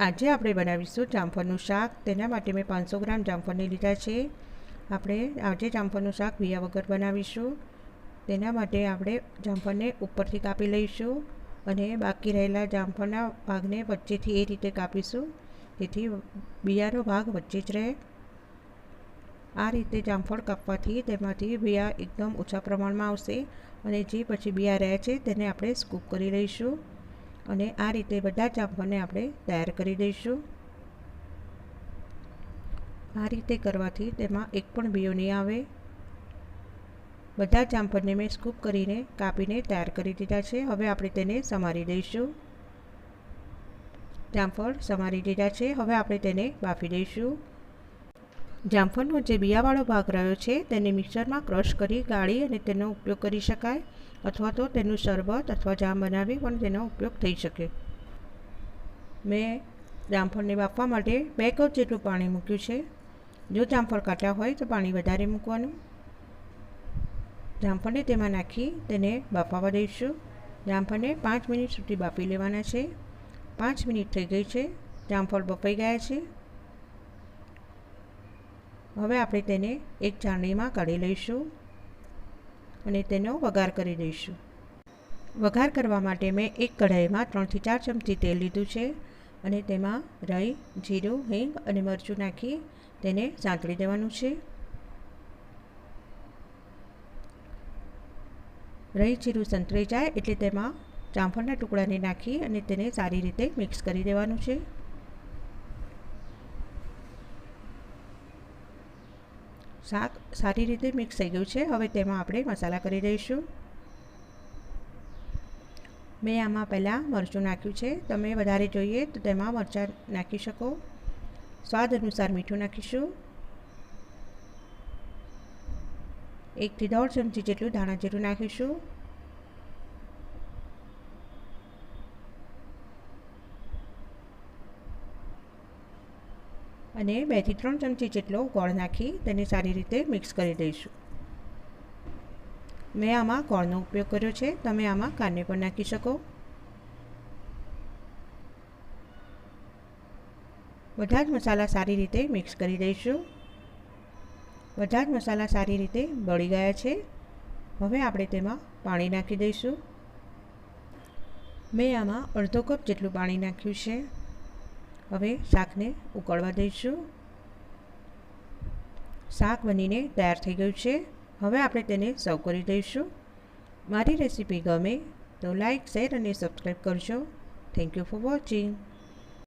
આજે આપણે બનાવીશું જામફળનું શાક। તેના માટે મેં 500 ગ્રામ જામફળને લીધા છે। આપણે આજે જામફળનું શાક બીયા વગર બનાવીશું। તેના માટે આપણે જામફળને ઉપરથી કાપી લઈશું અને બાકી રહેલા જામફળના ભાગને વચ્ચેથી એ રીતે કાપીશું જેથી બીયાનો ભાગ વચ્ચે જ રહે। આ રીતે જામફળ કાપવાથી તેમાંથી બીયા એકદમ ઓછા પ્રમાણમાં આવશે અને જે પછી બીયા રહે છે તેને આપણે સ્કૂપ કરી લઈશું અને આ રીતે બધા જામફળને આપણે તૈયાર કરી દઈશું। આ રીતે કરવાથી તેમાં એક પણ બીયો નહીં આવે। બધા જામફળને મેં સ્કૂપ કરીને કાપીને તૈયાર કરી દીધા છે। હવે આપણે તેને સમારી દઈશું। જામફળ સમારી દીધા છે। હવે આપણે તેને બાફી દઈશું। જામફળનો જે બીયાવાળો ભાગ રહ્યો છે તેને મિક્સરમાં ક્રશ કરી ગાળી અને તેનો ઉપયોગ કરી શકાય અથવા તો તેનું શરબત અથવા જામ બનાવી પણ તેનો ઉપયોગ થઈ શકે। મેં જામફળને બાફવા માટે 2 કપ જેટલું પાણી મૂક્યું છે। જો જામફળ કાચા હોય તો પાણી વધારે મૂકવાનું। જામફળને તેમાં નાખી તેને બાફવા દઈશું। જામફળને 5 મિનિટ સુધી બાફી લેવાના છે। 5 મિનિટ થઈ ગઈ છે। જામફળ બફાઈ ગયા છે। હવે આપણે તેને એક ચાળણીમાં કાઢી લઈશું અને તેનો વઘાર કરી દઈશું। વઘાર કરવા માટે મેં એક કઢાઈમાં 3 થી 4 ચમચી તેલ લીધું છે અને તેમાં રાઈ, જીરું, હિંગ અને મરચું નાખી તેને સાંતળી દેવાનું છે। રાઈ, જીરું સંતળાઈ જાય એટલે તેમાં જામફળના ટુકડાને નાખી અને તેને સારી રીતે મિક્સ કરી દેવાનું છે। શાક સારી રીતે મિક્સ થઈ ગયું છે। હવે તેમાં આપણે મસાલા કરી દઈશું। મેં આમાં પહેલાં મરચું નાખ્યું છે। તમે વધારે જોઈએ તો તેમાં મરચાં નાખી શકો। સ્વાદ અનુસાર મીઠું નાખીશું। 1 થી 1.5 ચમચી જેટલું ધાણા જીરું નાખીશું। અને 2 થી 3 ચમચી જેટલો ગોળ નાખી તેને સારી રીતે મિક્સ કરી દઈશું। મેં આમાં ગોળનો ઉપયોગ કર્યો છે। તમે આમાં ખાંડને પણ નાખી શકો। બધા જ મસાલા સારી રીતે મિક્સ કરી દઈશું। બધા જ મસાલા સારી રીતે બળી ગયા છે। હવે આપણે તેમાં પાણી નાખી દઈશું। મેં આમાં અડધો કપ જેટલું પાણી નાખ્યું છે। હવે શાકને ઉકળવા દઈશું। શાક બનીને તૈયાર થઈ ગયું છે। હવે આપણે તેને સર્વ કરી દઈશું। મારી રેસીપી ગમે તો લાઈક, શેર અને સબસ્ક્રાઈબ કરજો। Thank you for watching.